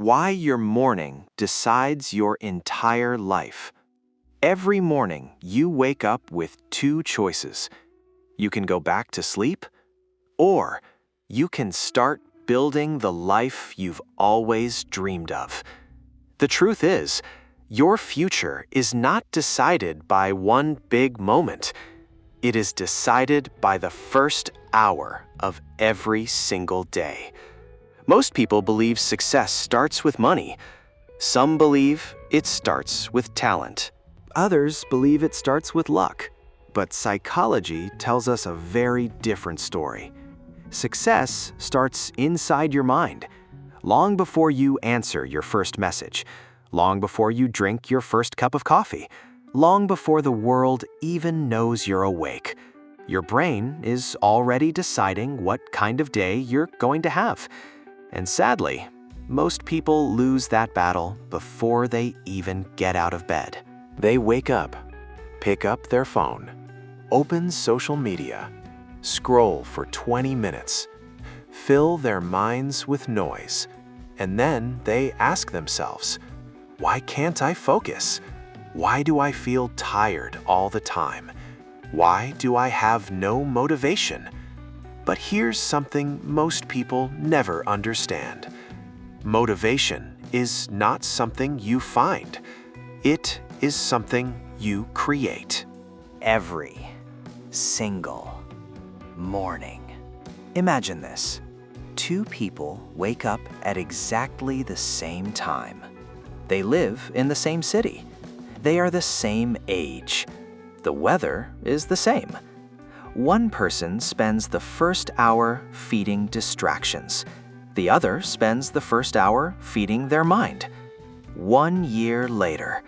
Why your morning decides your entire life. Every morning, you wake up with two choices. You can go back to sleep, or you can start building the life you've always dreamed of. The truth is, your future is not decided by one big moment. It is decided by the first hour of every single day. Most people believe success starts with money. Some believe it starts with talent. Others believe it starts with luck. But psychology tells us a very different story. Success starts inside your mind, long before you answer your first message, long before you drink your first cup of coffee, long before the world even knows you're awake. Your brain is already deciding what kind of day you're going to have. And sadly, most people lose that battle before they even get out of bed. They wake up, pick up their phone, open social media, scroll for 20 minutes, fill their minds with noise, and then they ask themselves, why can't I focus? Why do I feel tired all the time? Why do I have no motivation? But here's something most people never understand. Motivation is not something you find. It is something you create. Every single morning. Imagine this. Two people wake up at exactly the same time. They live in the same city. They are the same age. The weather is the same. One person spends the first hour feeding distractions. The other spends the first hour feeding their mind. 1 year later,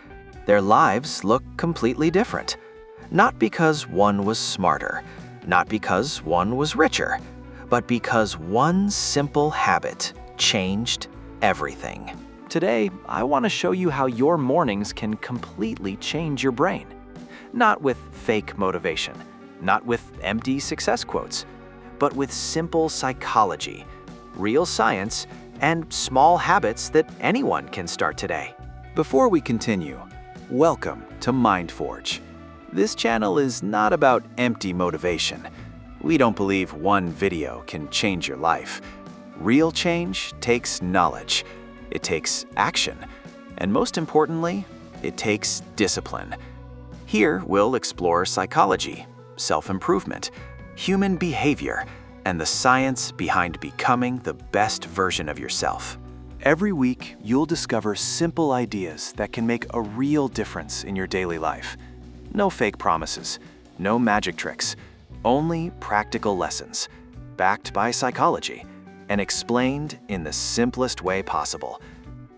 their lives look completely different. Not because one was smarter, not because one was richer, but because one simple habit changed everything. Today, I want to show you how your mornings can completely change your brain. Not with fake motivation, not with empty success quotes, but with simple psychology, real science, and small habits that anyone can start today. Before we continue, welcome to MindForge. This channel is not about empty motivation. We don't believe one video can change your life. Real change takes knowledge, it takes action, and most importantly, it takes discipline. Here, we'll explore psychology, self-improvement, human behavior, and the science behind becoming the best version of yourself. Every week, you'll discover simple ideas that can make a real difference in your daily life. No fake promises, no magic tricks, only practical lessons, backed by psychology, and explained in the simplest way possible.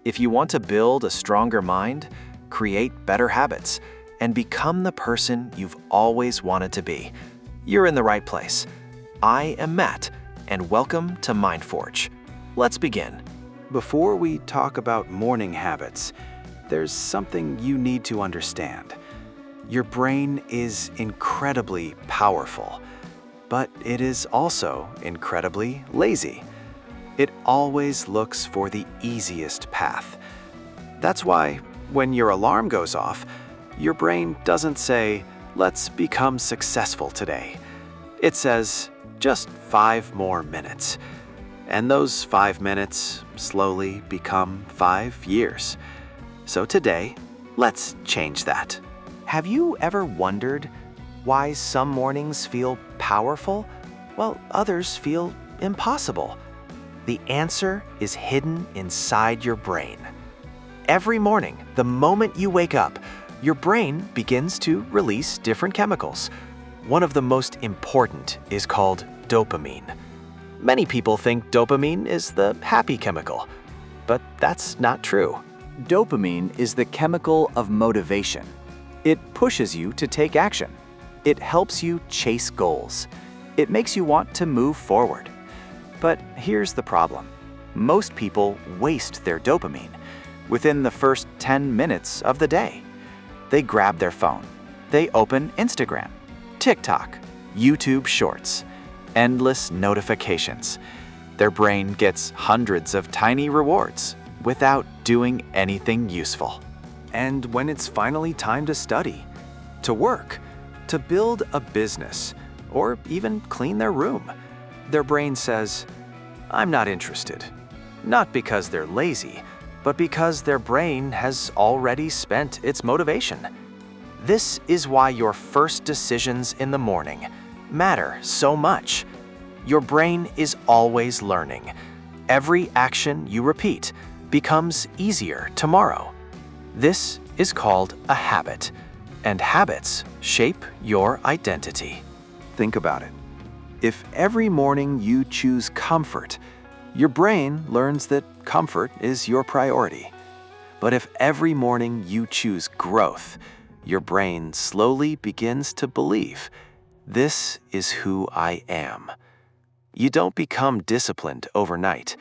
If you want to build a stronger mind, create better habits, and become the person you've always wanted to be, you're in the right place. I am Matt, and welcome to MindForge. Let's begin. Before we talk about morning habits, there's something you need to understand. Your brain is incredibly powerful, but it is also incredibly lazy. It always looks for the easiest path. That's why, when your alarm goes off, your brain doesn't say, let's become successful today. It says, just 5 more minutes. And those 5 minutes slowly become 5 years. So today, let's change that. Have you ever wondered why some mornings feel powerful while others feel impossible? The answer is hidden inside your brain. Every morning, the moment you wake up, your brain begins to release different chemicals. One of the most important is called dopamine. Many people think dopamine is the happy chemical, but that's not true. Dopamine is the chemical of motivation. It pushes you to take action. It helps you chase goals. It makes you want to move forward. But here's the problem. Most people waste their dopamine within the first 10 minutes of the day. They grab their phone. They open Instagram, TikTok, YouTube Shorts, endless notifications. Their brain gets hundreds of tiny rewards, without doing anything useful. And when it's finally time to study, to work, to build a business, or even clean their room, their brain says, "I'm not interested." Not because they're lazy, but because their brain has already spent its motivation. This is why your first decisions in the morning matter so much. Your brain is always learning. Every action you repeat becomes easier tomorrow. This is called a habit, and habits shape your identity. Think about it. If every morning you choose comfort, your brain learns that comfort is your priority. But if every morning you choose growth, your brain slowly begins to believe, "This is who I am." You don't become disciplined overnight.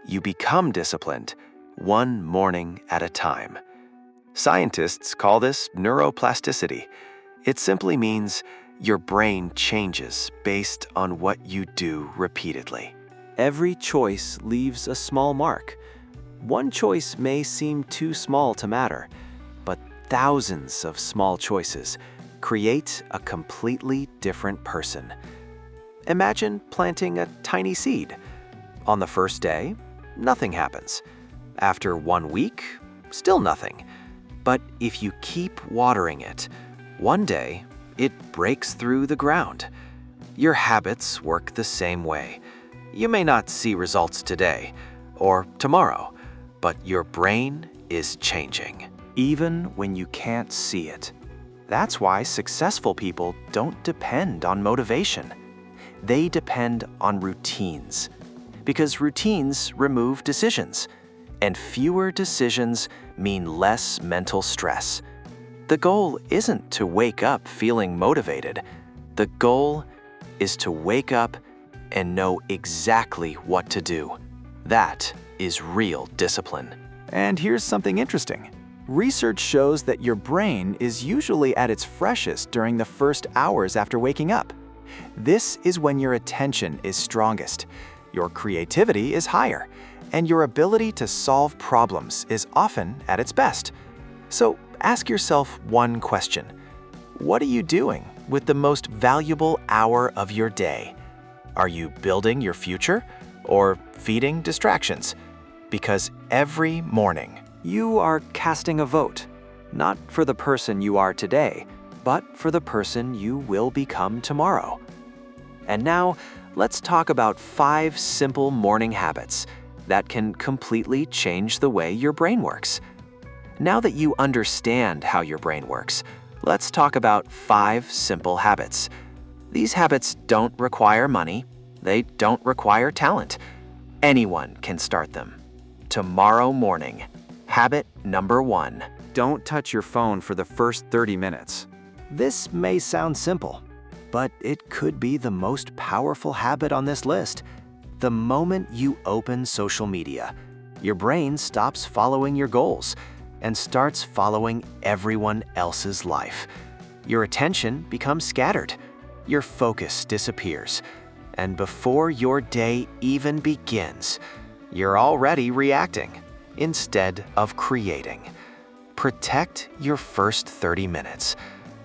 You become disciplined one morning at a time. Scientists call this neuroplasticity. It simply means your brain changes based on what you do repeatedly. Every choice leaves a small mark. One choice may seem too small to matter, but thousands of small choices create a completely different person. Imagine planting a tiny seed. On the first day, nothing happens. After 1 week, still nothing. But if you keep watering it, one day it breaks through the ground. Your habits work the same way. You may not see results today or tomorrow, but your brain is changing, even when you can't see it. That's why successful people don't depend on motivation. They depend on routines, because routines remove decisions, and fewer decisions mean less mental stress. The goal isn't to wake up feeling motivated. The goal is to wake up and know exactly what to do. That is real discipline. And here's something interesting. Research shows that your brain is usually at its freshest during the first hours after waking up. This is when your attention is strongest, your creativity is higher, and your ability to solve problems is often at its best. So ask yourself one question. What are you doing with the most valuable hour of your day? Are you building your future or feeding distractions? Because every morning, you are casting a vote, not for the person you are today, but for the person you will become tomorrow. And now, let's talk about 5 simple morning habits that can completely change the way your brain works. Now that you understand how your brain works, let's talk about 5 simple habits. These habits don't require money. They don't require talent. Anyone can start them. Tomorrow morning, habit number 1. Don't touch your phone for the first 30 minutes. This may sound simple, but it could be the most powerful habit on this list. The moment you open social media, your brain stops following your goals and starts following everyone else's life. Your attention becomes scattered. Your focus disappears. And before your day even begins, you're already reacting instead of creating. Protect your first 30 minutes.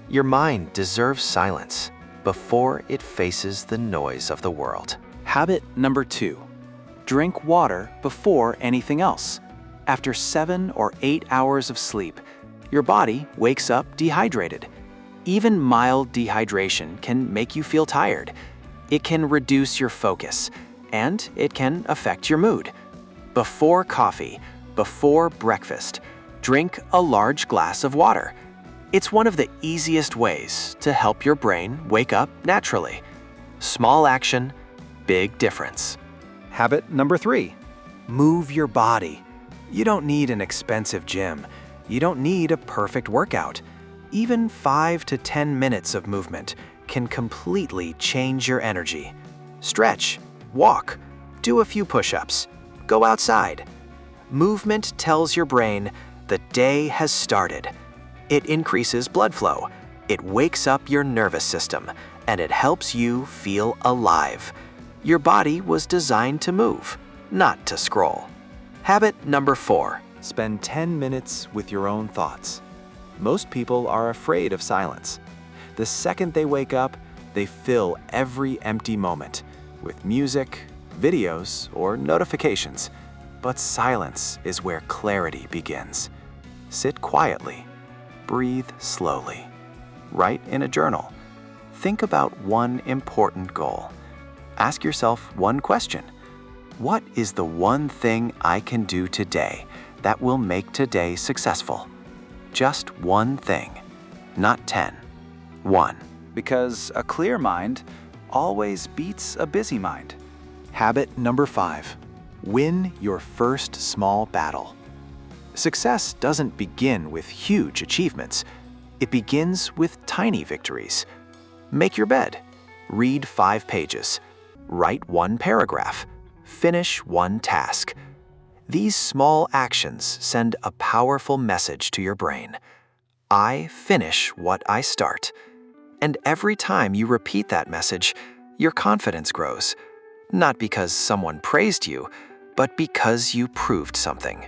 Your mind deserves silence before it faces the noise of the world. Habit number 2. Drink water before anything else. After 7 or 8 hours of sleep, your body wakes up dehydrated. Even mild dehydration can make you feel tired. It can reduce your focus, and it can affect your mood. Before coffee, before breakfast, drink a large glass of water. It's one of the easiest ways to help your brain wake up naturally. Small action, big difference. Habit number 3. Move your body. You don't need an expensive gym. You don't need a perfect workout. Even 5 to 10 minutes of movement can completely change your energy. Stretch, walk, do a few push-ups, go outside. Movement tells your brain the day has started. It increases blood flow, it wakes up your nervous system, and it helps you feel alive. Your body was designed to move, not to scroll. Habit number 4. Spend 10 minutes with your own thoughts. Most people are afraid of silence. The second they wake up, they fill every empty moment with music, videos, or notifications. But silence is where clarity begins. Sit quietly. Breathe slowly. Write in a journal. Think about one important goal. Ask yourself one question. What is the one thing I can do today that will make today successful? Just one thing, not 10. 1. Because a clear mind always beats a busy mind. Habit number 5. Win your first small battle. Success doesn't begin with huge achievements. It begins with tiny victories. Make your bed. Read 5 pages. Write 1 paragraph. Finish 1 task. These small actions send a powerful message to your brain. I finish what I start. And every time you repeat that message, your confidence grows. Not because someone praised you, but because you proved something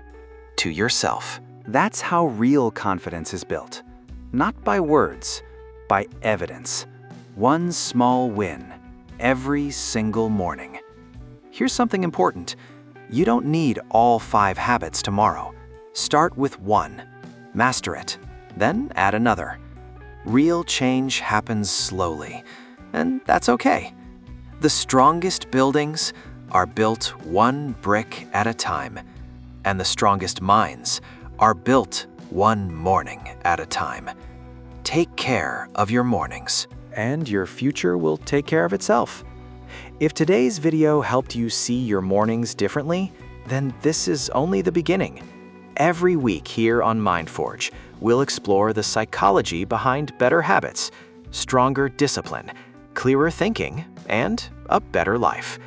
to yourself. That's how real confidence is built. Not by words, by evidence. One small win every single morning. Here's something important. You don't need all 5 habits tomorrow. Start with 1. Master it. Then add another. Real change happens slowly, and that's okay. The strongest buildings are built 1 brick at a time, and the strongest minds are built 1 morning at a time. Take care of your mornings, and your future will take care of itself. If today's video helped you see your mornings differently, then this is only the beginning. Every week here on MindForge, we'll explore the psychology behind better habits, stronger discipline, clearer thinking, and a better life.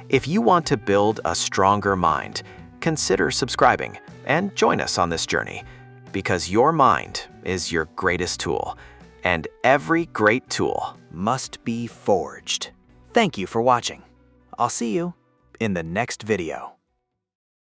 If you want to build a stronger mind, consider subscribing and join us on this journey, because your mind is your greatest tool, and every great tool must be forged. Thank you for watching. I'll see you in the next video.